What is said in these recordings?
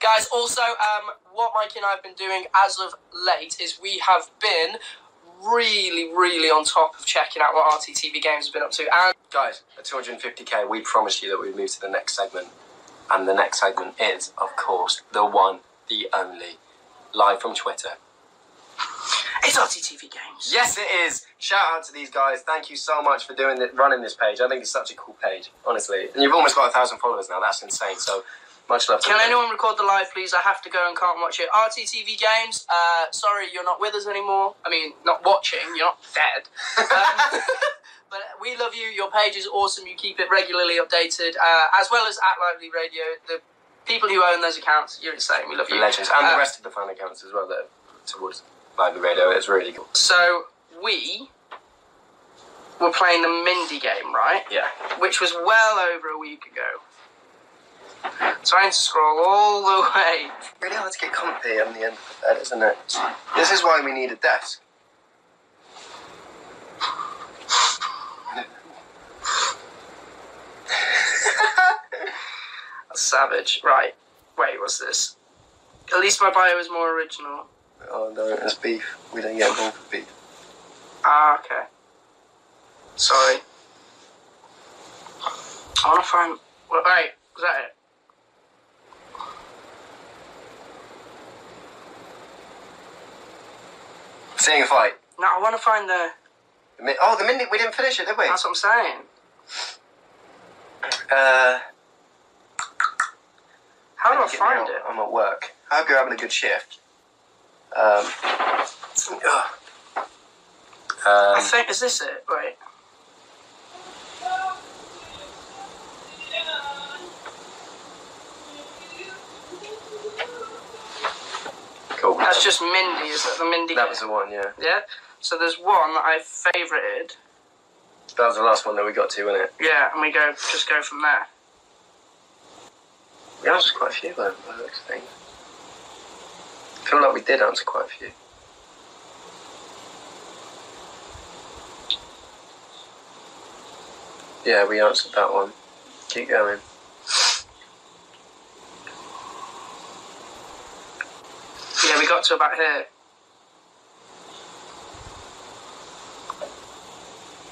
Guys, also, what Mikey and I have been doing as of late is we have been really on top of checking out what rttv games have been up to. And guys, at 250k, we promised you that we'd move to the next segment. And the next segment is, of course, the one, the only, live from Twitter. It's rttv games. Yes, it is. Shout out to these guys. Thank you so much for running this page. I think it's such a cool page, honestly. And you've almost got 1,000 followers now. That's insane. So much love to you. Can anyone record the live, please? I have to go and can't watch it. rttv games, sorry you're not with us anymore. I mean, not watching. You're not dead. But we love you. Your page is awesome. You keep it regularly updated, as well as at Lively Radio. The people who own those accounts, you're insane. We love you. Legends. And the rest of the fan accounts as well that are towards Lively Radio. It's really cool. So we were playing the Mindy game, right? Yeah. Which was well over a week ago. So I had to scroll all the way. Really hard to get comfy on the end of the bed, isn't it? This is why we need a desk. Savage. Right. Wait, what's this? At least my bio is more original. Oh no, it's beef. We don't get involved with beef. Ah, okay. Sorry. I want to find... Wait, was that it? Seeing a fight. No, I want to find the... the Mindy... We didn't finish it, did we? That's what I'm saying. How do I find it? I'm at work. I hope you're having a good shift. I think... Is this it? Wait. Cool. That's just Mindy, is that the Mindy That game? was the one, yeah. Yeah? So there's one that I favourited. That was the last one that we got to, wasn't it? Yeah, and we just go from there. We answered quite a few, though, by the looks of things. I feel like we did answer quite a few. Yeah, we answered that one. Keep going. Yeah, we got to about here.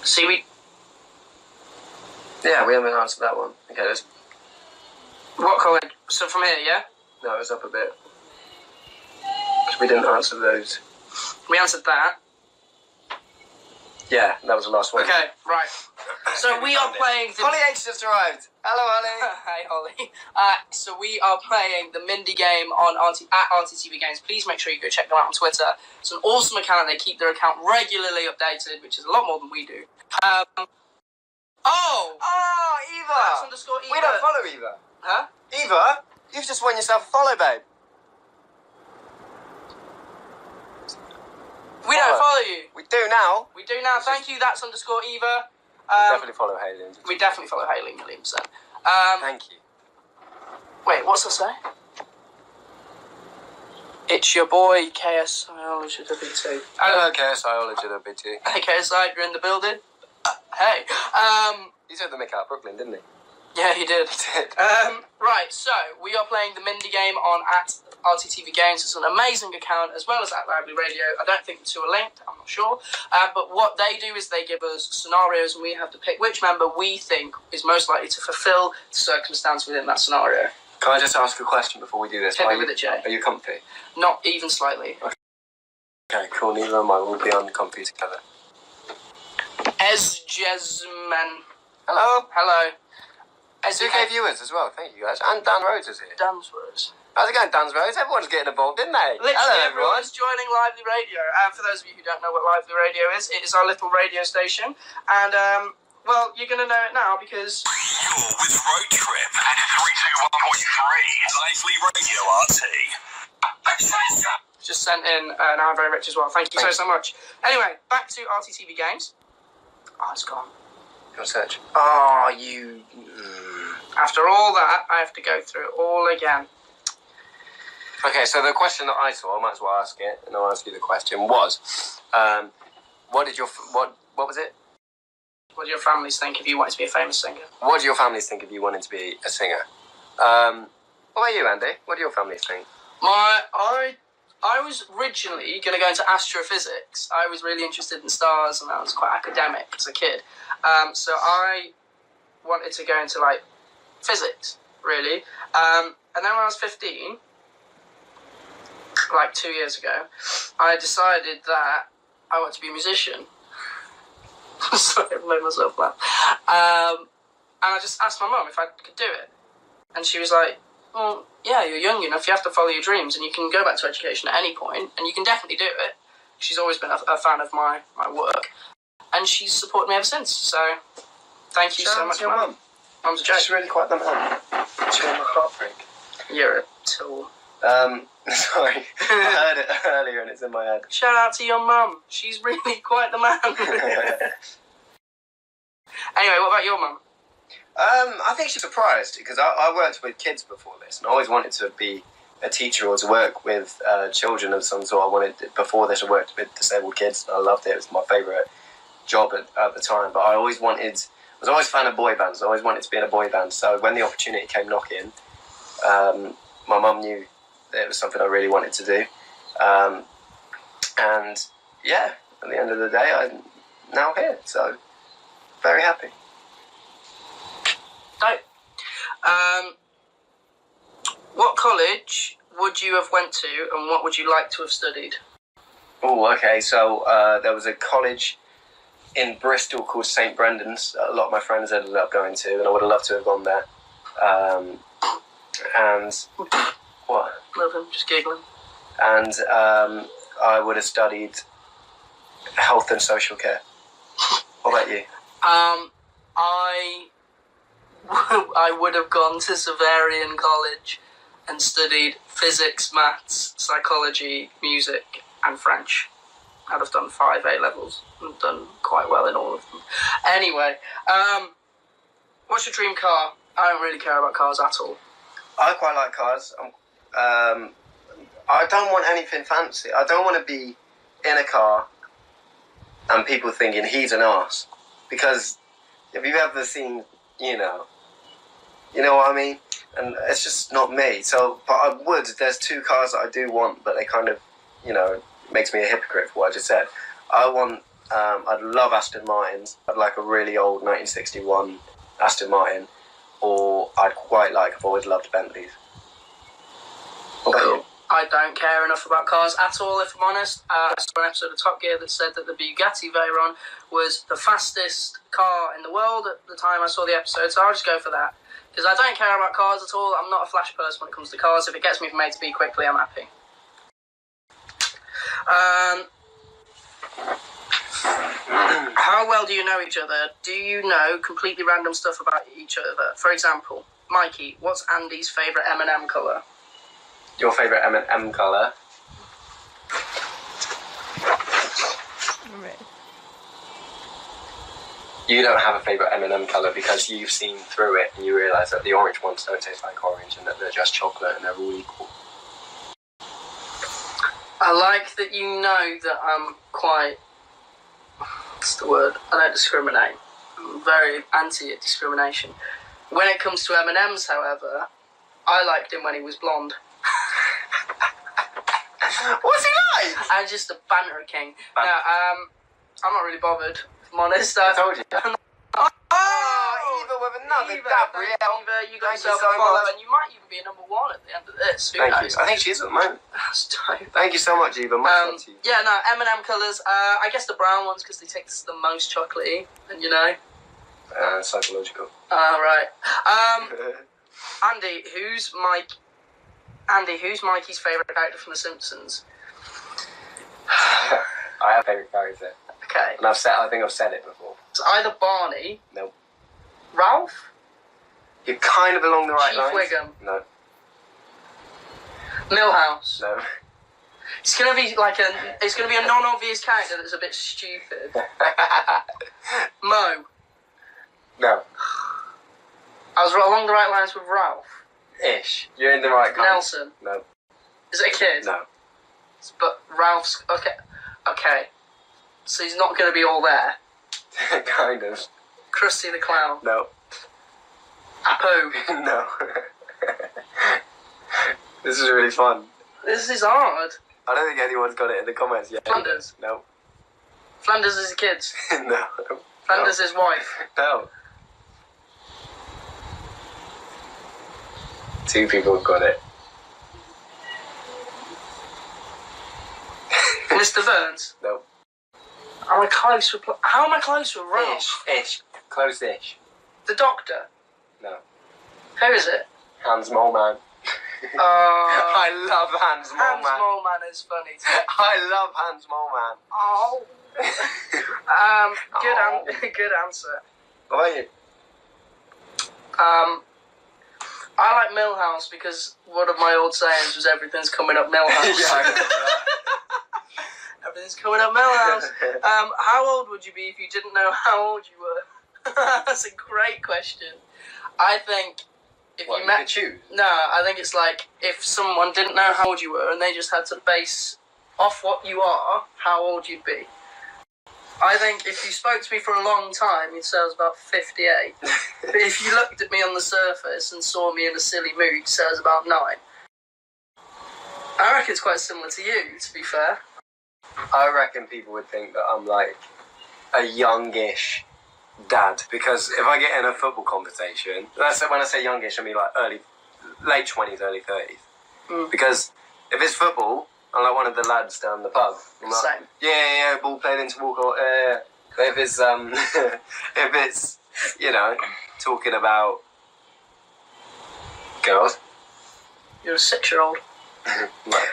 See, Yeah, we haven't answered that one. Okay, let's... What colour? So from here, yeah? No, it was up a bit. Because we didn't answer those. We answered that. Yeah, that was the last one. Okay, right. So we are playing... Holly H just arrived. Hello, Holly. Hey, Holly. So we are playing the Mindy game on at rttv games. Please make sure you go check them out on Twitter. It's an awesome account. They keep their account regularly updated, which is a lot more than we do. Eva! _Eva. We don't follow Eva. Huh? Eva, you've just won yourself a follow, babe. We don't follow you. We do now. We do now. Thank you. That's _Eva. We definitely follow Haley. We definitely follow Haley, 1,000,000%. Thank you. Wait, what's that say? It's your boy, KSIology. Hello, KSIology. Hey, KSI, you're in the building. Hey. He said the Mick out of Brooklyn, didn't he? Yeah, he did. He did. Right, so we are playing the Mindy game on at rttv games. It's an amazing account, as well as at Lively Radio. I don't think the two are linked, I'm not sure. But what they do is they give us scenarios, and we have to pick which member we think is most likely to fulfill the circumstance within that scenario. Can I just ask a question before we do this? Hit me with it, Jay. Are you comfy? Not even slightly. Okay, cool. Neither am I. We'll be on comfy together. Esjesman. Hello. Hello. 2K viewers as well, thank you guys. And Dan Rhodes is here. Dan's Rhodes. How's it going, Dan Rhodes? Everyone's getting involved, didn't they? Literally Hello, everyone. everyone's joining Lively Radio. For those of you who don't know what Lively Radio is, it is our little radio station. And, well, you're going to know it now because... You're with Road Trip and 321.3 Lively Radio RT. Just sent in, now I'm very rich as well. Thank you so much. Anyway, back to rttv games. Oh, it's gone. Your search. Oh, you... After all that, I have to go through it all again. Okay, so the question that I saw, I might as well ask it, and I'll ask you the question, was, what was it? What do your families think if you wanted to be a famous singer? What do your families think if you wanted to be a singer? What about you, Andy? What do your family think? I was originally going to go into astrophysics. I was really interested in stars, and I was quite academic as a kid. So I wanted to go into like physics, really. And then when I was 15, like 2 years ago, I decided that I want to be a musician. Sorry, I made myself laugh. And I just asked my mum if I could do it. And she was like, well, yeah, you're young enough, you have to follow your dreams, and you can go back to education at any point, and you can definitely do it. She's always been a fan of my work, and she's supported me ever since, so thank you so much, Mum. Mum's a joke. She's really quite the man. She's my heartbreak. You're a tool. Sorry, I heard it earlier and it's in my head. Shout out to your mum. She's really quite the man. Anyway, what about your mum? I think she's surprised because I worked with kids before this, and I always wanted to be a teacher or to work with children of some sort. Before this, I worked with disabled kids, and I loved it. It was my favourite job at the time. But I was always a fan of boy bands. I always wanted to be in a boy band. So when the opportunity came knocking, my mum knew that it was something I really wanted to do. And yeah, at the end of the day, I'm now here. So very happy. Dope. What college would you have went to, and what would you like to have studied? Oh, okay. So there was a college in Bristol called St Brendan's. A lot of my friends ended up going to, and I would have loved to have gone there. And what? Nothing, just giggling. And I would have studied health and social care. What about you? I would have gone to Savarian College and studied physics, maths, psychology, music, and French. I'd have done 5 A-levels and done quite well in all of them. Anyway, what's your dream car? I don't really care about cars at all. I quite like cars. I don't want anything fancy. I don't want to be in a car and people thinking he's an arse. Because if you've ever seen, you know what I mean? And it's just not me. So, but there's 2 cars that I do want, but they kind of, makes me a hypocrite for what I just said. I'd love Aston Martins. I'd like a really old 1961 Aston Martin. Or I've always loved Bentleys. What about you? I don't care enough about cars at all, if I'm honest. I saw an episode of Top Gear that said that the Bugatti Veyron was the fastest car in the world at the time I saw the episode, so I'll just go for that. Because I don't care about cars at all. I'm not a flash person when it comes to cars. If it gets me from A to B quickly, I'm happy. How well do you know each other? Do you know completely random stuff about each other? For example, Mikey, what's Andy's favourite M&M colour? Your favourite M&M colour? Red. You don't have a favourite M&M colour because you've seen through it and you realise that the orange ones don't taste like orange and that they're just chocolate and they're all equal. I like that you know that I'm quite... What's the word? I don't discriminate. I'm very anti-discrimination. When it comes to M&M's, however, I liked him when he was blonde. What's he like? I'm just a banter king. No, I'm not really bothered, if I'm honest. I told you. Oh, Eva with another Eva, Gabrielle. Eva, you got Thank you yourself so a follow, much. and you might even be a number 1 at the end of this. Who Thank knows? you. I think she is at the moment. That's dope. Thank you so much, Eva. Much love to you. Yeah, no, M&M colours. I guess the brown ones because they taste the most chocolatey, and Psychological. Right. Andy, who's Mikey's favourite character from The Simpsons? I have a favourite character. Okay. And I think I've said it before. It's either Barney. Nope. Ralph. You're kind of along the right Chief lines. Wiggum. No. Milhouse. No. It's gonna be a non-obvious character that's a bit stupid. Mo. No. I was along the right lines with Ralph. Ish. You're in the right kind. Nelson. No. Is it a kid? No. But Ralph's okay. So he's not gonna be all there. Kind of. Krusty the Clown. No. Apu. No. This is really fun. This is hard. I don't think anyone's got it in the comments yet. Flanders. No. Flanders is his kids. No. Flanders is his wife. No. 2 people have got it. Mr. Burns. No. Am I close with... How am I close with Ralph? Ish. Close-ish. The Doctor. No. Who is it? Hans Moleman. I love Hans Moleman. Hans Moleman is funny too. I love Hans Moleman. Oh. Good answer. What about you? I like Millhouse because one of my old sayings was everything's coming up Millhouse. Yeah, I remember that. Everything's coming up Millhouse. How old would you be if you didn't know how old you were? That's a great question. I think if What, you met... could choose? No, I think it's like if someone didn't know how old you were and they just had to base off what you are, how old you'd be. I think if you spoke to me for a long time, you'd say I was about 58. But if you looked at me on the surface and saw me in a silly mood, you'd say I was about 9. I reckon it's quite similar to you, to be fair. I reckon people would think that I'm like a youngish dad, because if I get in a football conversation, when I say youngish, I mean like late 20s, early 30s. Because if it's football, I'm like one of the lads down the pub. I'm like, Same. Yeah, ball played into walk. But if it's if it's talking about girls, You're a 6-year-old. like,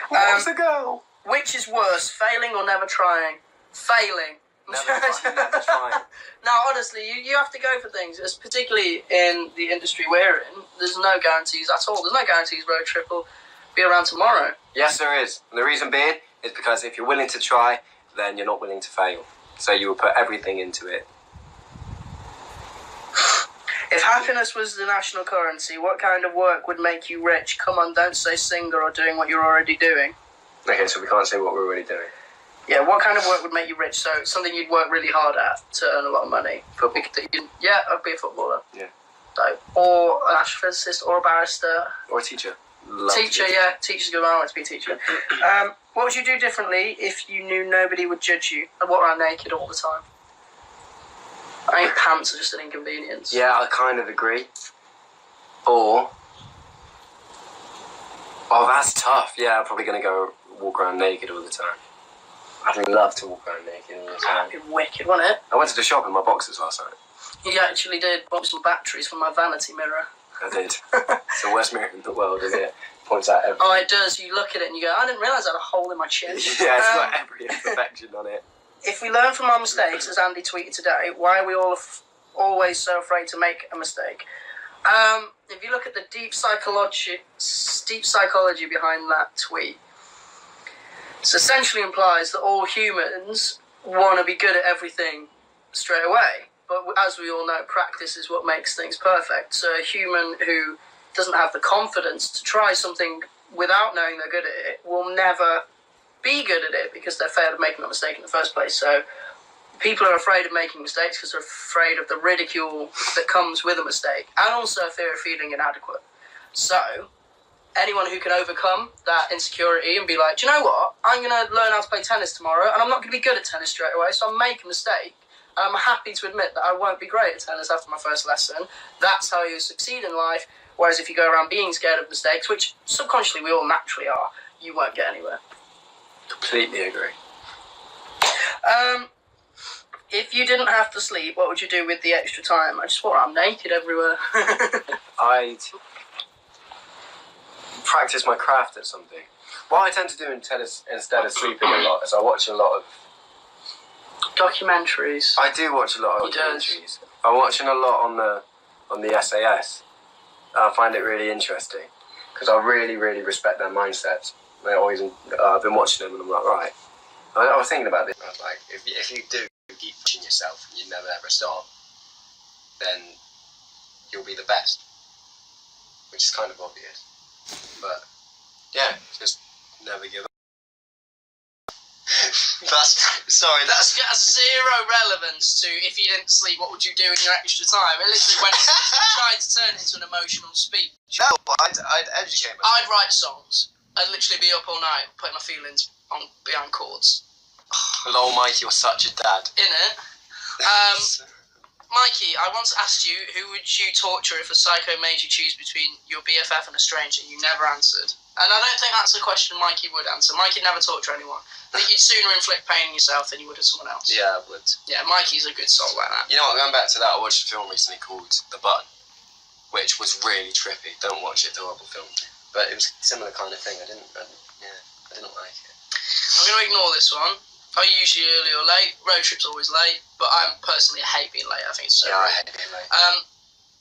what's the girl? Which is worse, failing or never trying? Failing. Never trying. Now, honestly, you have to go for things, particularly in the industry we're in. There's no guarantees at all. There's no guarantees Road Trip will be around tomorrow. Yes, there is. And the reason being is because if you're willing to try, then you're not willing to fail. So you will put everything into it. If happiness was the national currency, what kind of work would make you rich? Come on, don't say singer or doing what you're already doing. Okay, so we can't say what we're already doing. Yeah, what kind of work would make you rich? So something you'd work really hard at to earn a lot of money. Yeah, I'd be a footballer. Yeah. So, or an astrophysicist, or a barrister. Or a teacher. Teacher, yeah. Teacher's good. I want to be a teacher. What would you do differently if you knew nobody would judge you and walk around naked all the time? I think pants are just an inconvenience. Yeah, I kind of agree. Or... Oh, that's tough. Yeah, I'm probably going to go walk around naked all the time. I'd love to walk around naked all the time. That'd be wicked, wouldn't it? I went to the shop in my boxers last night. You actually did bought some batteries for my vanity mirror. I did. It's the worst mirror in the world, isn't it? Points out everything. Oh, it does. You look at it and you go, I didn't realise I had a hole in my chin. Yeah, it's got every imperfection on it. If we learn from our mistakes, as Andy tweeted today, why are we all always so afraid to make a mistake? If you look at the deep psychology behind that tweet, it essentially implies that all humans want to be good at everything straight away. But as we all know, practice is what makes things perfect. So a human who doesn't have the confidence to try something without knowing they're good at it will never be good at it because they're afraid of making a mistake in the first place. So people are afraid of making mistakes because they're afraid of the ridicule that comes with a mistake, and also a fear of feeling inadequate. So anyone who can overcome that insecurity and be like, do you know what? I'm going to learn how to play tennis tomorrow, and I'm not going to be good at tennis straight away, so I'll make a mistake. And I'm happy to admit that I won't be great at tennis after my first lesson. That's how you succeed in life. Whereas if you go around being scared of mistakes, which subconsciously we all naturally are, you won't get anywhere. Completely agree. If you didn't have to sleep, what would you do with the extra time? I just swore I'm naked everywhere. I'd practice my craft at something. What I tend to do in tennis instead of sleeping a lot is I watch a lot of... Documentaries. I do watch a lot of documentaries. I'm watching a lot on the SAS. I find it really interesting because I really, really respect their mindsets. I've been watching them and I'm like, right. I was thinking about this. I was like, if you do keep pushing yourself and you never ever stop, then you'll be the best. Which is kind of obvious. But yeah, just never give up. That's That's zero relevance to if you didn't sleep, what would you do in your extra time? It literally went tried to turn it into an emotional speech. No, I'd educate myself. I'd write songs. I'd literally be up all night putting my feelings on behind chords. Lol, Mikey, you're such a dad. Innit? Mikey, I once asked you who would you torture if a psycho made you choose between your BFF and a stranger. You never answered. And I don't think that's a question Mikey would answer. Mikey never torture anyone. I think you'd sooner inflict pain on yourself than you would on someone else. Yeah, I would. Yeah, Mikey's a good soul like that. You know what, going back to that, I watched a film recently called The Button, which was really trippy. Don't watch it, it's a horrible film. But it was a similar kind of thing. I didn't like it. I'm going to ignore this one. I'm usually early or late. Road trip's always late, but I personally hate being late. I think it's so I late. hate being late.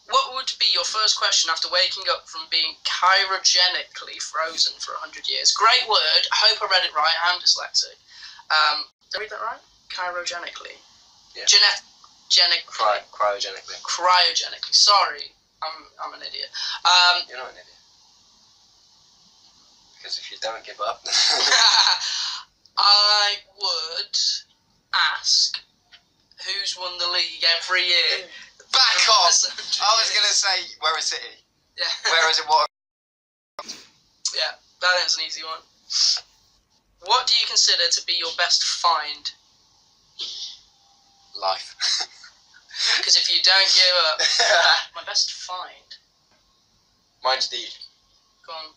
What would be your first question after waking up from being cryogenically frozen for 100 years? Great word. I hope I read it right. I'm dyslexic. Did I read that right? Cryogenically. Yeah. Cryogenically. Cryogenically. Sorry, I'm an idiot. You're not an idiot. Because if you don't give up... I would ask who's won the league every year. Back off! I was going to say, where is City? Yeah. Where is it? What? Yeah, that is an easy one. What do you consider to be your best find? Life. Because if you don't give up, my best find. Mine's the... Go on.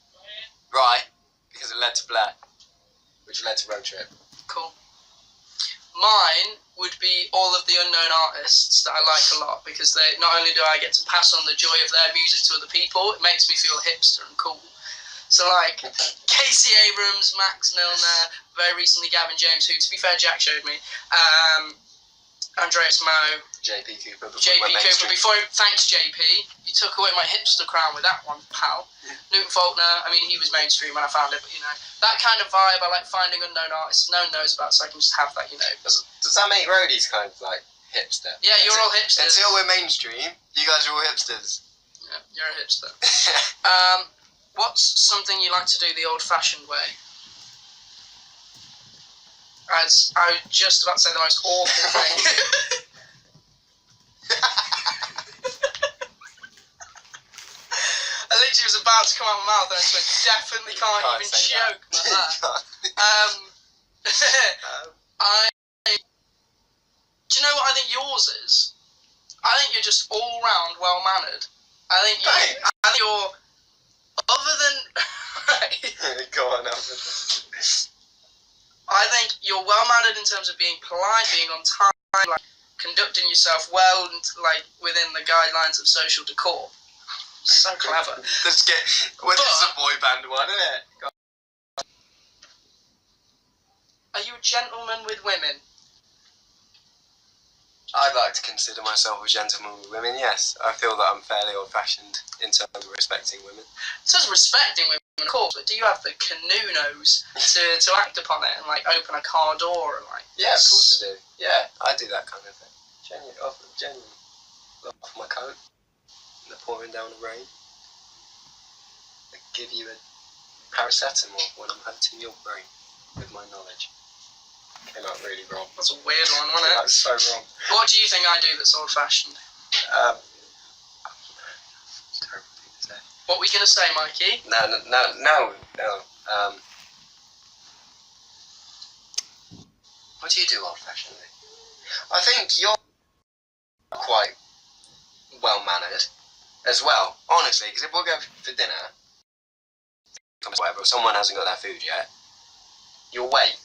Right, because it led to Blair, which led to Road Trip. Cool. Mine would be all of the unknown artists that I like a lot, because they not only do I get to pass on the joy of their music to other people, it makes me feel hipster and cool. So like Casey Abrams, Max Milner, very recently Gavin James, who to be fair Jack showed me, Andreas Moe, JP Cooper. Thanks JP, you took away my hipster crown with that one, pal. Newton Faulkner, I mean he was mainstream when I found it, but you know, that kind of vibe, I like finding unknown artists no one knows about, so I can just have that, you know. Does that make roadies kind of like hipster? Yeah, you're all hipsters. Until we're mainstream, you guys are all hipsters. Yeah, you're a hipster. What's something you like to do the old-fashioned way? I was just about to say the most awful thing. I literally was about to come out of my mouth and I just went, definitely can't even joke like that. Do you know what I think yours is? I think you're just all-round well-mannered. I think you're other than... Go on, Alfred. I think you're well-mannered in terms of being polite, being on time, like conducting yourself well, and like within the guidelines of social decor. So clever. Let's get... Well, this is a boy band one, isn't it? Are you a gentleman with women? I'd like to consider myself a gentleman with women, yes. I feel that I'm fairly old-fashioned in terms of respecting women. It says respecting women, of course, but do you have the canoe nose to act upon it and like open a car door and like... Yeah, of course I do. Yeah, I do that kind of thing. Genuinely. Off my coat. And they're pouring down the rain. I give you a paracetamol when I'm hurting your brain with my knowledge. Came out really wrong. That's a weird one, wasn't it? That's so wrong. What do you think I do that's old-fashioned? It's a terrible thing to say. What were you going to say, Mikey? No. What do you do old-fashionedly? I think you're quite well-mannered as well, honestly, because if we'll go for dinner, whatever, if someone hasn't got their food yet, you'll wait.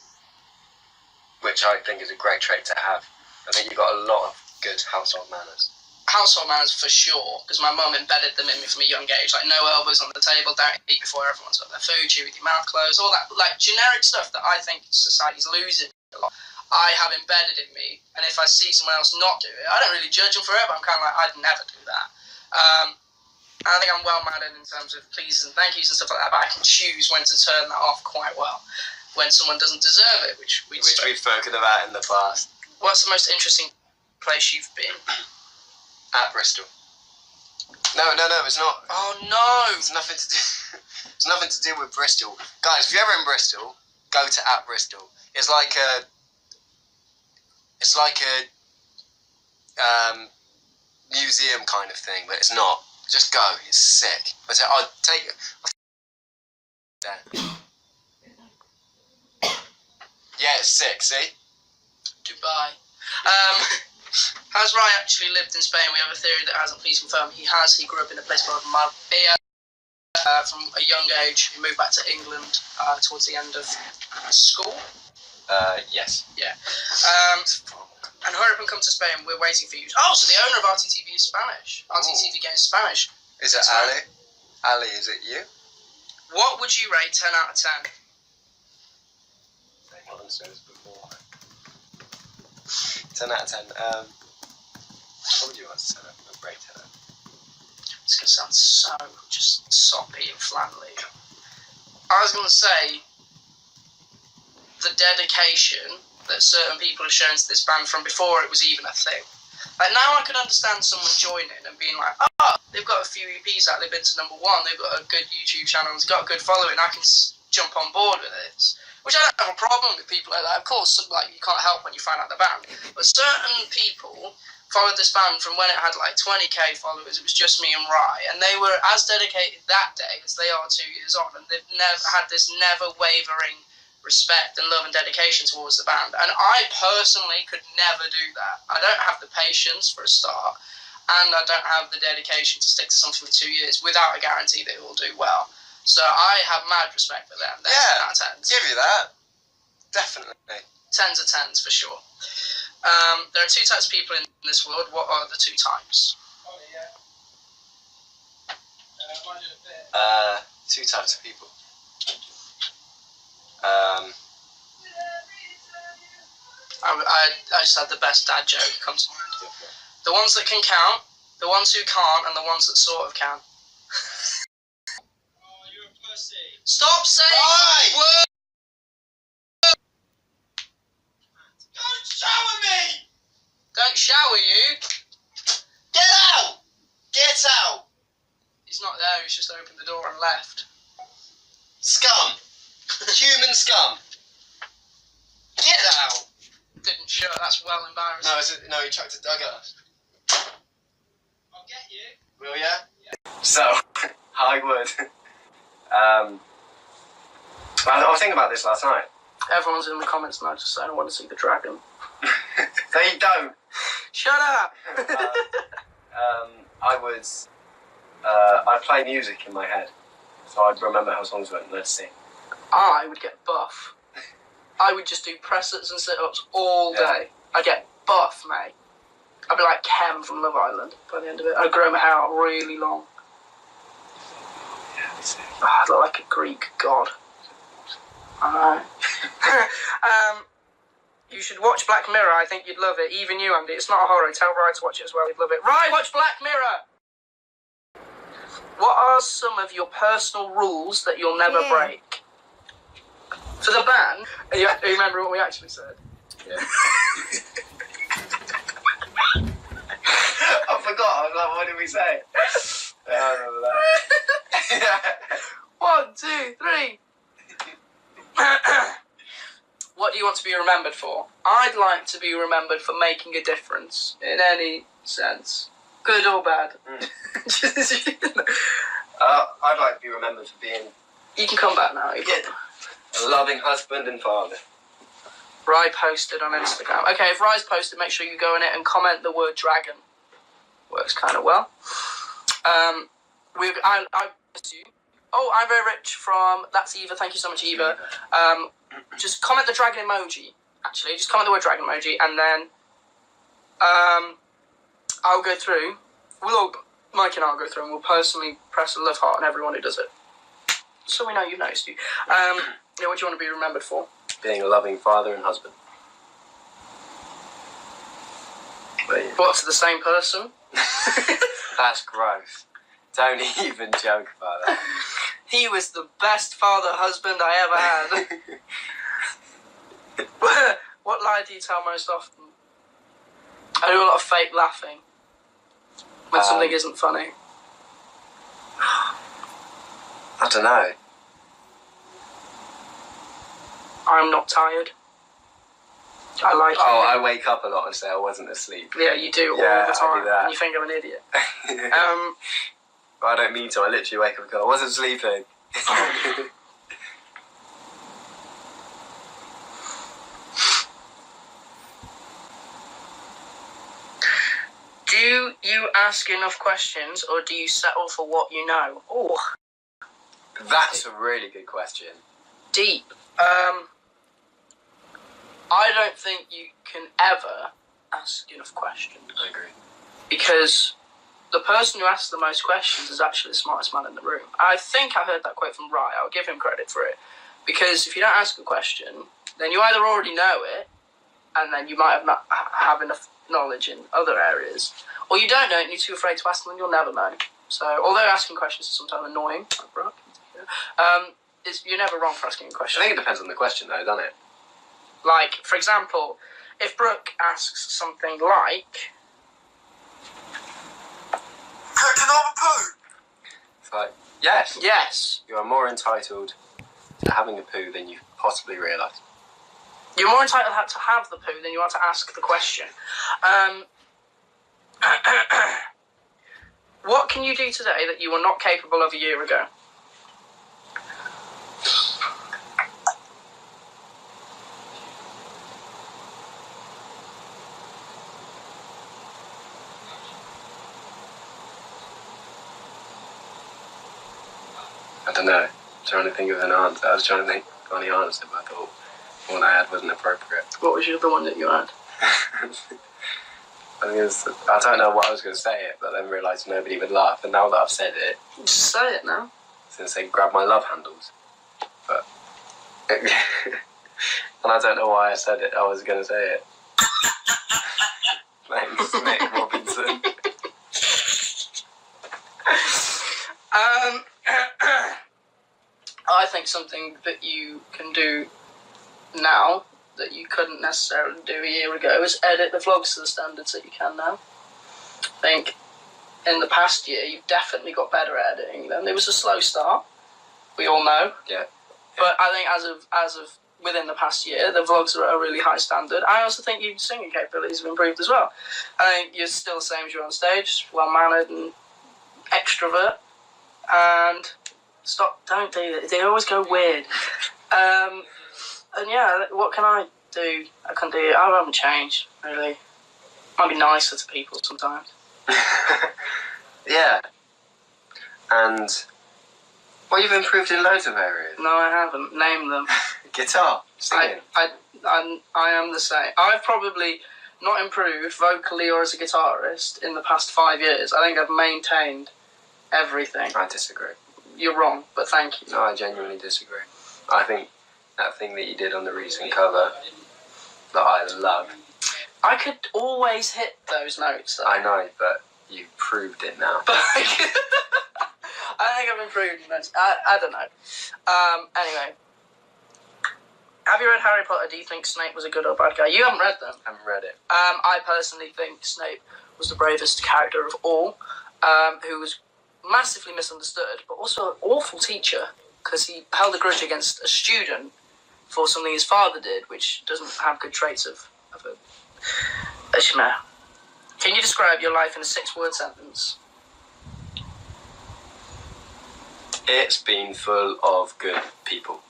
Which I think is a great trait to have. I think you've got a lot of good household manners. Household manners for sure, because my mum embedded them in me from a young age. Like, no elbows on the table, don't eat before everyone's got their food, chew with your mouth closed, all that, like, generic stuff that I think society's losing a lot. I have embedded in me, and if I see someone else not do it, I don't really judge them for it, but I'm kind of like, I'd never do that. I think I'm well-mannered in terms of pleases and thank yous and stuff like that, but I can choose when to turn that off quite well. When someone doesn't deserve it, which we've spoken about in the past. What's the most interesting place you've been? At Bristol. No, it's not. Oh no! It's nothing to do. It's nothing to do with Bristol, guys. If you're ever in Bristol, go to at Bristol. It's like It's like a museum kind of thing, but it's not. Just go. It's sick. I'd take it. Yeah, it's sick. See. Dubai. Has Rai actually lived in Spain? We have a theory that hasn't. Please confirm. He has. He grew up in a place called Marbella. From a young age, he moved back to England towards the end of school. Yes. Yeah. And hurry up and come to Spain. We're waiting for you. Oh, so the owner of RTTV is Spanish. RTTV Games is Spanish. Is it Ali? Ali, is it you? What would you rate 10 out of 10? What answer is before? 10 out of 10. What would you rate 10 out of 10? It's going to sound so just soppy and flannelly. I was going to say the dedication that certain people have shown to this band from before it was even a thing. Like now I can understand someone joining and being like, oh, they've got a few EPs out, they've been to #1, they've got a good YouTube channel, they've got a good following, I can jump on board with this. Which I don't have a problem with people like that. Of course, like you can't help when you find out the band. But certain people followed this band from when it had like 20k followers. It was just me and Rai, and they were as dedicated that day as they are 2 years on, and they've never had this never wavering respect and love and dedication towards the band. And I personally could never do that. I don't have the patience for a start, and I don't have the dedication to stick to something for 2 years without a guarantee that it will do well. So I have mad respect for them. They're 10 out of 10s. Give you that. Definitely. 10s are 10s for sure. There are 2 types of people in this world. What are the 2 types? 2 types of people. I just had the best dad joke come to mind. The ones that can count, the ones who can't, and the ones that sort of can. Oh, you're a pussy. Stop saying words! Don't shower me! Don't shower you! Get out! Get out! He's not there, he's just opened the door and left. Scum! Human scum! Get out! Didn't show, that's well embarrassing. No, he chucked a dug at us. I'll get you. Will ya? So, I would. I was thinking about this last night. Everyone's in the comments now just saying I want to see the dragon. They don't. Shut up! I'd play music in my head. So I'd remember how songs went and I'd sing. I would get buff. I would just do press-ups and sit-ups all day. I'd get buff, mate. I'd be like Kem from Love Island by the end of it. I'd grow my hair out really long. I'd look like a Greek god. I know. You should watch Black Mirror. I think you'd love it. Even you, Andy. It's not a horror. Tell Ryan to watch it as well. He'd love it. Ryan, watch Black Mirror! What are some of your personal rules that you'll never break? For the band, you remember what we actually said? Yeah. I forgot. I was like, what did we say? Yeah, I remember that. 1, 2, 3. What do you want to be remembered for? I'd like to be remembered for making a difference in any sense, good or bad. I'd like to be remembered for being You can come back now. a loving husband and father. Rai posted on Instagram. Okay, if Rai's posted, make sure you go in it and comment the word dragon. Works kind of well. I miss you. Oh, I'm very rich from that's Eva. Thank you so much, Eva. Just comment the dragon emoji. Actually, just comment the word dragon emoji, and then I'll go through. Mike and I'll go through, and we'll personally press a love heart on everyone who does it, so we know you've noticed you. Yeah, what do you want to be remembered for? Being a loving father and husband. What, to the same person? That's gross. Don't even joke about that. He was the best father-husband I ever had. What lie do you tell most often? I do a lot of fake laughing when something isn't funny. I don't know. I'm not tired. I like it. Oh, I wake up a lot and say I wasn't asleep. Yeah, you do Yeah, all the I time. do that. And you think I'm an idiot. But I don't mean to. I literally wake up and go, I wasn't sleeping. Do you ask enough questions, or do you settle for what you know? Oh, That's a really good question. deep. I don't think you can ever ask enough questions. I agree. Because the person who asks the most questions is actually the smartest man in the room. I think I heard that quote from Rye. I'll give him credit for it. Because if you don't ask a question, then you either already know it, and then you might not have enough knowledge in other areas, or you don't know it and you're too afraid to ask them and you'll never know. So, although asking questions is sometimes annoying, you're never wrong for asking a I question. think it depends on the question, though, doesn't it? Like, for example, if Brooke asks something like... Can I have a poo? It's like, yes, Yes, you are more entitled to having a poo than you possibly realise. you're more entitled to have the poo than you are to ask the question. What can you do today that you were not capable of a year ago? I don't know. I'm trying to think of an answer. I was trying to think of any answer, but I thought the one I had wasn't appropriate. What was the other one that you had? I don't know what I was going to say it, but then realised nobody would laugh. And now that I've said it, Just say it now. I was going to say grab my love handles. But and I don't know why I said it. I was going to say it. Thanks, Nick Robinson. I think something that you can do now that you couldn't necessarily do a year ago is edit the vlogs to the standards that you can now. I think in the past year you've definitely got better at editing them. It was a slow start, we all know. Yeah. But I think as of within the past year, the vlogs are at a really high standard. I also think your singing capabilities have improved as well. I think you're still the same as you're on stage, well-mannered and extrovert. And don't do that. They always go weird. And yeah, what can I do? I haven't changed, really. Might be nicer to people sometimes. Yeah. And well, you've improved in loads of areas. No, I haven't. Name them. Guitar, singing. I am the same. I've probably not improved vocally or as a guitarist in the past 5 years. I think I've maintained everything. I disagree. You're wrong, but thank you. No, I genuinely disagree. I think that thing that you did on the recent cover that I love. I could always hit those notes, though. I know, but you've proved it now. But I think I've improved in those. I don't know. Anyway. Have you read Harry Potter? Do you think Snape was a good or bad guy? You haven't read them. I haven't read it. I personally think Snape was the bravest character of all, who was massively misunderstood, but also an awful teacher, because he held a grudge against a student for something his father did, which doesn't have good traits of a Shemar. Can you describe your life in a 6-word sentence? It's been full of good people.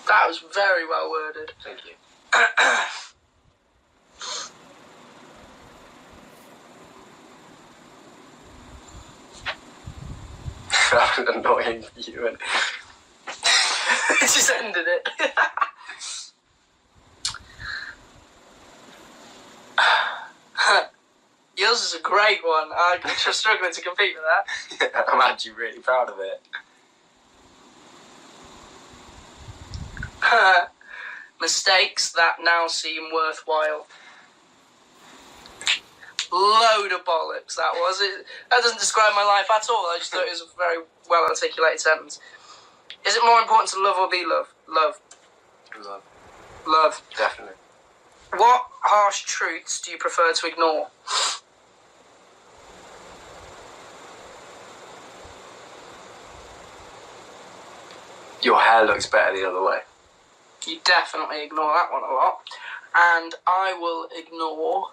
That was very well worded. Thank you. I'm annoying you and Just ended it. Yours is a great one. I'm just struggling to compete with that. I'm actually really proud of it. Mistakes that now seem worthwhile. Load of bollocks, that was. That doesn't describe my life at all. I just thought it was a very well articulated sentence. Is it more important to love or be loved? Love. Love. Love. Definitely. What harsh truths do you prefer to ignore? Your hair looks better the other way. You definitely ignore that one a lot. and I will ignore.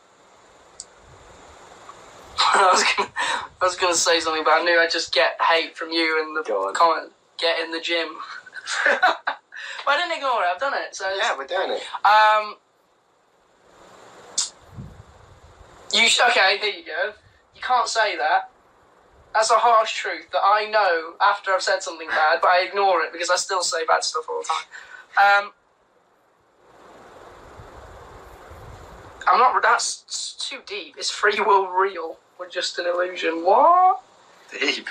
I was gonna say something, but I knew I'd just get hate from you in the comment. Get in the gym. But I didn't ignore it. I've done it. So Yeah, we're doing it. Okay, here you go. You can't say that. That's a harsh truth that I know after I've said something bad, but I ignore it because I still say bad stuff all the time. I'm not. That's too deep. Is free will real or just an illusion? What? Deep.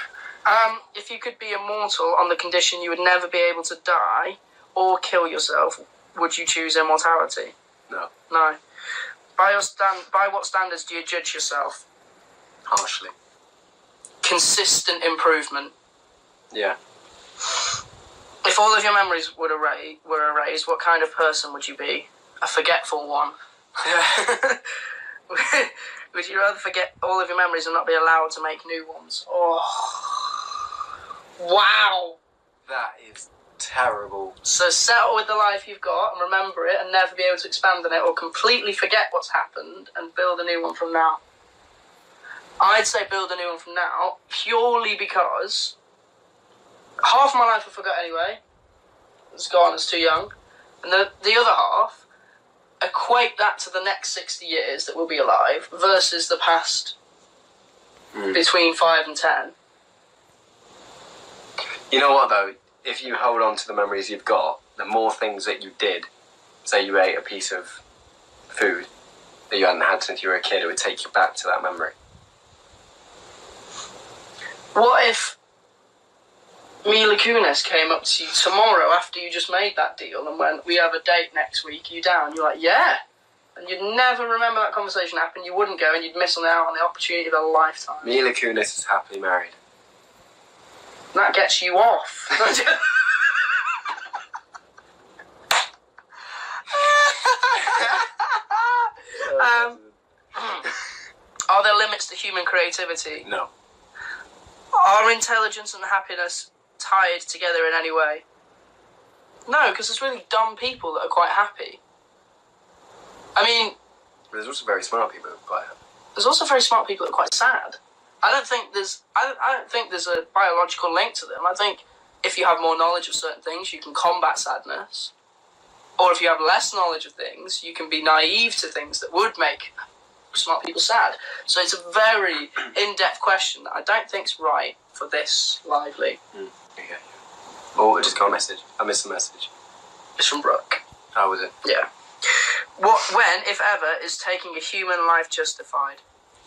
If you could be immortal on the condition you would never be able to die or kill yourself, would you choose immortality? No. No. By what standards do you judge yourself? Harshly. Consistent improvement. Yeah. If all of your memories were erased, what kind of person would you be? A forgetful one. Would you rather forget all of your memories and not be allowed to make new ones? Oh. Wow. That is terrible. So settle with the life you've got and remember it and never be able to expand on it, or completely forget what's happened and build a new one from now. I'd say build a new one from now, purely because half of my life I forgot anyway. It's gone, it's too young. And the other half, equate that to the next 60 years that we'll be alive versus the past between 5 and 10. You know what, though? If you hold on to the memories you've got, the more things that you did, say you ate a piece of food that you hadn't had since you were a kid, it would take you back to that memory. What if Mila Kunis came up to you tomorrow after you just made that deal and went, we have a date next week, are you down? You're like, yeah. And you'd never remember that conversation happened, you wouldn't go, and you'd miss out on the opportunity of a lifetime. Mila Kunis is happily married. That gets you off. Are there limits to human creativity? No. Are intelligence and happiness tied together in any way? No, because there's really dumb people that are quite happy. I mean, There's also very smart people who are quite happy. there's also very smart people that are quite sad. I don't think there's a biological link to them. I think if you have more knowledge of certain things, you can combat sadness. Or if you have less knowledge of things, you can be naive to things that would make smart people sad. So it's a very in-depth question that I don't think's right for this lively. Okay. Oh, I just got a message. I missed the message. It's from Brooke. How was it? Yeah. When, if ever, is taking a human life justified?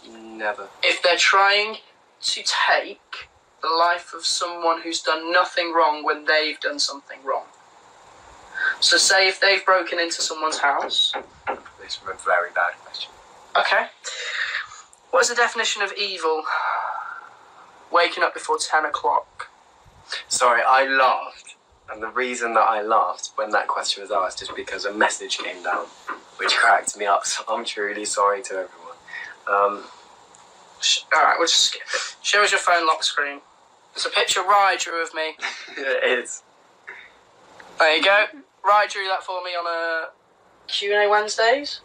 Never. If they're trying to take the life of someone who's done nothing wrong when they've done something wrong. So say if they've broken into someone's house. This is a very bad question. Okay. What is the definition of evil? Waking up before 10 o'clock. Sorry, I laughed. And the reason that I laughed when that question was asked is because a message came down, which cracked me up. So I'm truly sorry to everyone. Alright, we'll just skip it. Show us your phone lock screen. There's a picture Rye drew of me. It is. There you go. Rye drew that for me on a Q&A Wednesdays.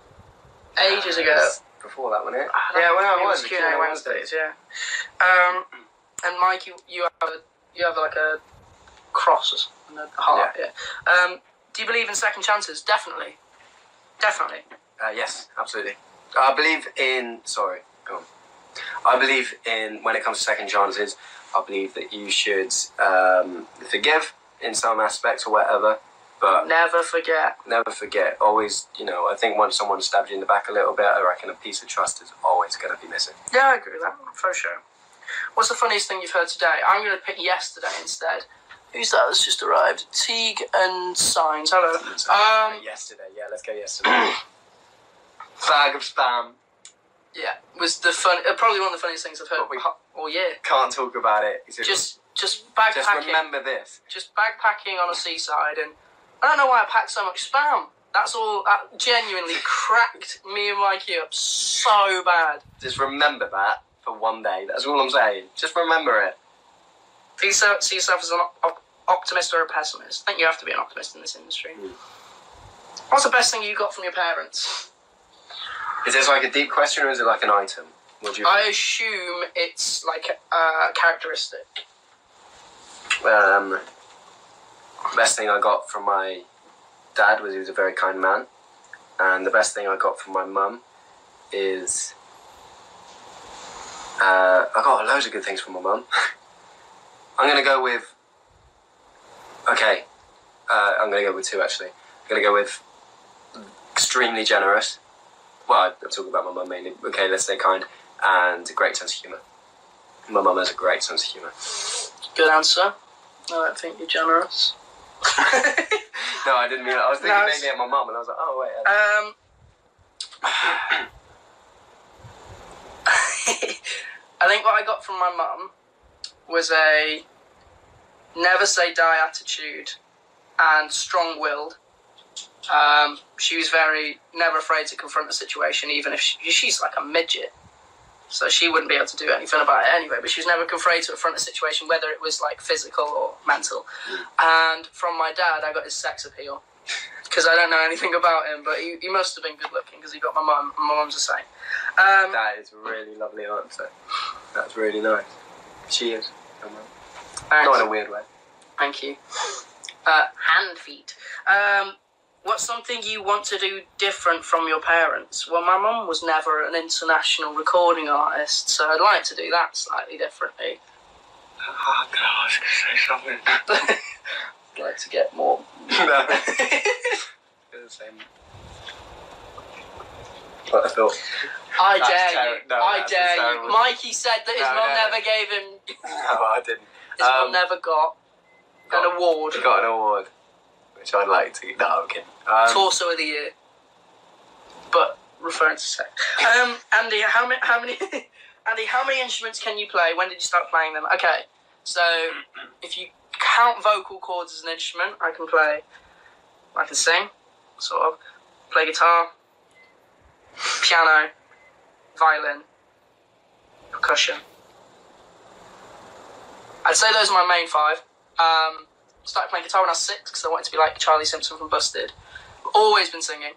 Ages ago. Before that, wasn't it? Yeah, well, it it was was Q&A Wednesdays, yeah. And Mike, you have like a cross or something, a heart, yeah. Do you believe in second chances? Definitely. Definitely. Yes, absolutely. I believe in... Sorry, go on. I believe in, when it comes to second chances, I believe that you should forgive in some aspects or whatever, but... Never forget. Never forget. Always, I think once someone stabs you in the back a little bit, I reckon a piece of trust is always going to be missing. Yeah, I agree with that, for sure. What's the funniest thing you've heard today? I'm going to pick yesterday instead. Who's that that's just arrived? Teague and Signs. Hello. Yesterday, yeah, let's go yesterday. Bag of spam. Yeah, was probably one of the funniest things I've heard all year. Can't talk about it. Just backpacking. Just remember this. Just backpacking on a seaside, and I don't know why I packed so much spam. That's all. That genuinely cracked me and Mikey up so bad. Just remember that for one day. That's all I'm saying. Just remember it. See yourself as an optimist or a pessimist. I think you have to be an optimist in this industry. What's the best thing you got from your parents? Is this like a deep question or is it like an item? What do you I assume it's like a characteristic. Best thing I got from my dad was he was a very kind man. And the best thing I got from my mum is... I got loads of good things from my mum. I'm going to go with... Okay. I'm going to go with two, actually. I'm going to go with extremely generous. Well, I'm talking about my mum mainly. Okay, let's stay kind. And a great sense of humour. My mum has a great sense of humour. Good answer. I don't think you're generous. No, I didn't mean it. I was thinking maybe at my mum, and I was like, oh, wait. I think what I got from my mum was a never say die attitude and strong-willed. She was never afraid to confront a situation, even if she's like a midget. So she wouldn't be able to do anything about it anyway, but she was never afraid to confront a situation, whether it was like physical or mental. And from my dad, I got his sex appeal. Because I don't know anything about him, but he must have been good looking because he got my mum, and my mum's the same. That is a really lovely answer. That's really nice. She is. Not in a weird way. Thank you. Hand feet. What's something you want to do different from your parents? Well, my mum was never an international recording artist, so I'd like to do that slightly differently. Oh, gosh, say something. I'd like to get more... No. It's the same. What I thought. I dare you. No, I dare terrible. you. Mikey said that his mum never gave him... No, I didn't. His mum never got an award. He got an award, which I'd like to... No, I'm kidding. Torso of the year. But referring to sex. Andy, how many Andy, how many instruments can you play? When did you start playing them? Okay, so if you count vocal cords as an instrument, I can sing, sort of. Play guitar, piano, violin, percussion. I'd say those are my main five. Started playing guitar when I was 6 because I wanted to be like Charlie Simpson from Busted. Always been singing.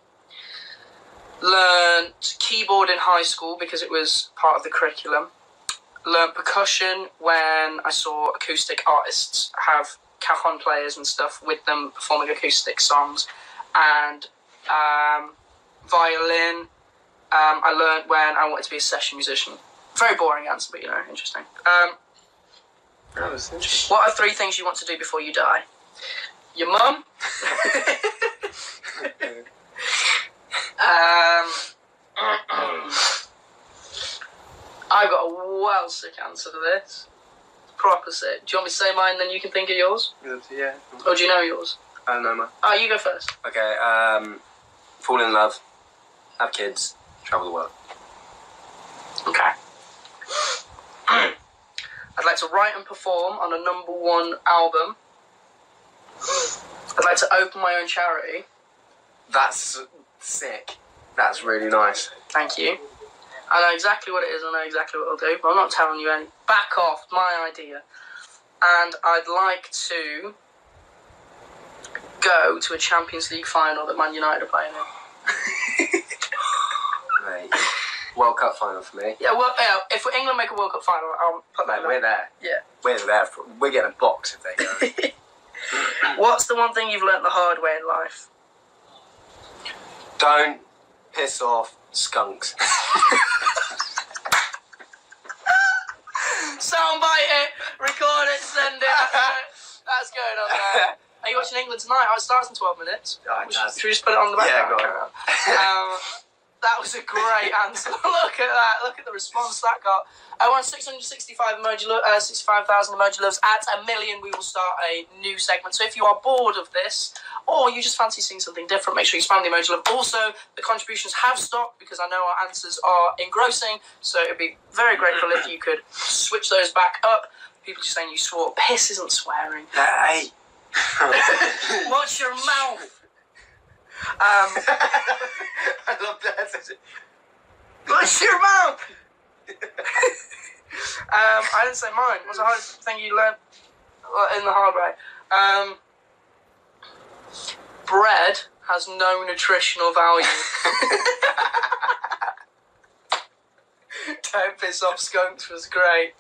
Learned keyboard in high school because it was part of the curriculum. Learned percussion when I saw acoustic artists have cajon players and stuff with them performing acoustic songs. And violin, I learned when I wanted to be a session musician. Very boring answer, but interesting. That was interesting. What are 3 things you want to do before you die? Your mum. I've got a well sick answer to this. Proper sick. Do you want me to say mine, then you can think of yours? Yeah. Or do you know yours? I don't know, man. Oh, you go first. Okay, fall in love, have kids, travel the world. Okay. I'd like to write and perform on a #1 album. I'd like to open my own charity. That's sick. That's really nice. Thank you. I know exactly what it is, I know exactly what I'll do, but I'm not telling you any. Back off, my idea. And I'd like to go to a Champions League final that Man United are playing in. Mate. World Cup final for me. Yeah, well, if England make a World Cup final, I'll put that Mate, we're there. Yeah. We're there. We're getting a box if they go. What's the one thing you've learnt the hard way in life? Don't piss off skunks. Soundbite it, record it, send it. That's going on there. Are you watching England tonight? Oh, it starts in 12 minutes. Oh, Should we just put it on the background? Yeah, go on. That was a great answer. Look at that. Look at the response that got. I want 665,000 emoji loves. At 1 million, we will start a new segment. So if you are bored of this, or you just fancy seeing something different, make sure you spam the emoji love. Also, the contributions have stopped because I know our answers are engrossing. So it would be very grateful if you could switch those back up. People just saying you swore. Piss isn't swearing. Hey. Watch your mouth. I love that. Watch your mouth. I didn't say mine. What's the hardest thing you learned in the hard way? Bread has no nutritional value. Don't piss off skunks was great.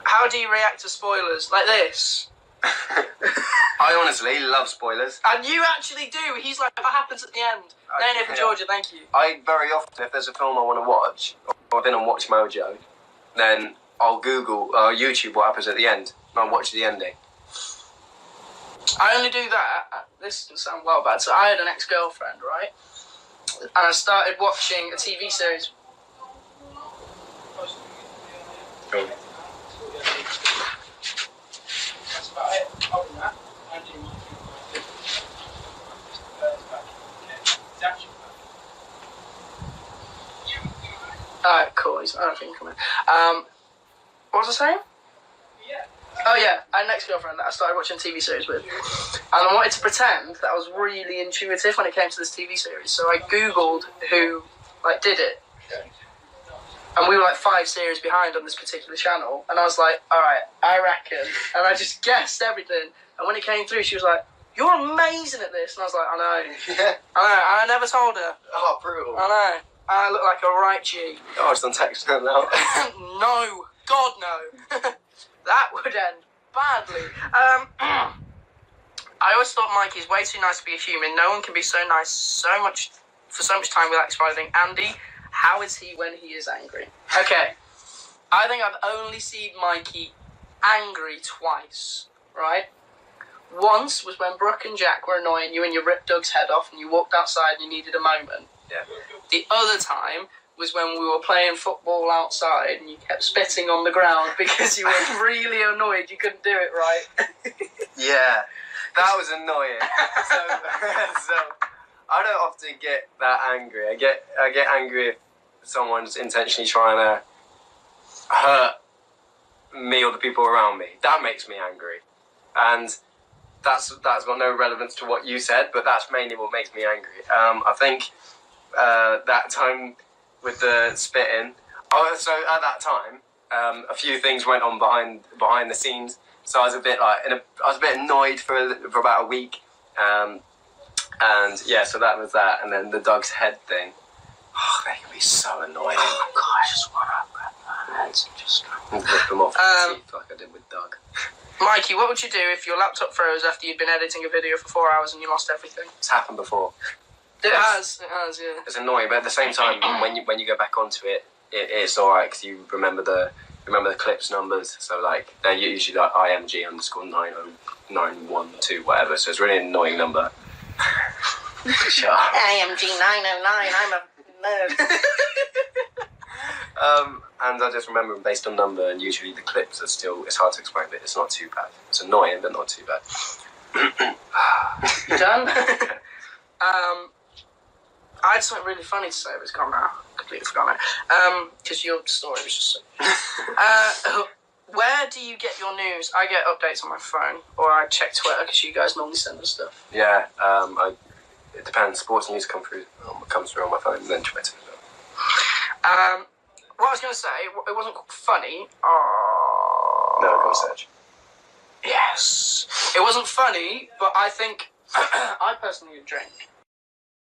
How do you react to spoilers? Like this? I honestly love spoilers. And you actually do. He's like, what happens at the end? No, for Georgia, thank you. I very often, if there's a film I want to watch, or I've been on Watch Mojo, then I'll Google, YouTube what happens at the end, and I'll watch the ending. I only do that. This doesn't sound well bad. So I had an ex-girlfriend, right? And I started watching a TV series. Cool. That's about it. Other than that, I do my Alright, cool. I don't think I'm in. What was I saying? Oh yeah, I had an ex-girlfriend that I started watching a TV series with. And I wanted to pretend that I was really intuitive when it came to this TV series. So I Googled who did it. And we were 5 series behind on this particular channel. And I was like, alright, I reckon. And I just guessed everything. And when it came through, she was like, you're amazing at this. And I was like, I know. Yeah. I know. And I never told her. Oh, brutal. I know. I look like a right G. Oh, I just on text her now. No. God, no. That would end badly. I always thought Mikey's way too nice to be a human. No one can be so nice for so much time without exploding. Andy, how is he when he is angry? Okay. I think I've only seen Mikey angry twice, right? Once was when Brooke and Jack were annoying you and you ripped Doug's head off and you walked outside and you needed a moment. Yeah. The other time was when we were playing football outside and you kept spitting on the ground because you were really annoyed you couldn't do it right. Yeah, that was annoying. So I don't often get that angry. I get angry if someone's intentionally trying to hurt me or the people around me. That makes me angry, and that's got no relevance to what you said, but that's mainly what makes me angry. I think that time with the spitting. Oh, so at that time, a few things went on behind the scenes. So I was a bit annoyed for about a week, and yeah, so that was that. And then the Doug's head thing. Oh, they can be so annoying. Oh God, I just want to grab my heads and just rip them off the teeth like I did with Doug. Mikey, what would you do if your laptop froze after you'd been editing a video for 4 hours and you lost everything? It's happened before. It has, yeah. It's annoying, but at the same time, when you go back onto it, it's alright because you remember the clips numbers. So they're usually IMG_90912 whatever. So it's a really annoying number. Shut up. IMG909. I'm a nerd. And I just remember them based on number, and usually the clips are still. It's hard to explain, but it's not too bad. It's annoying, but not too bad. You done? I had something really funny to say, but it's gone now. Completely forgot it. Because your story was just so... where do you get your news? I get updates on my phone, or I check Twitter, because you guys normally send us stuff. Yeah, it depends. Sports news comes through on my phone, and then Twitter. What I was going to say, it wasn't funny. No, go search. Yes. It wasn't funny, but I think... I personally drink.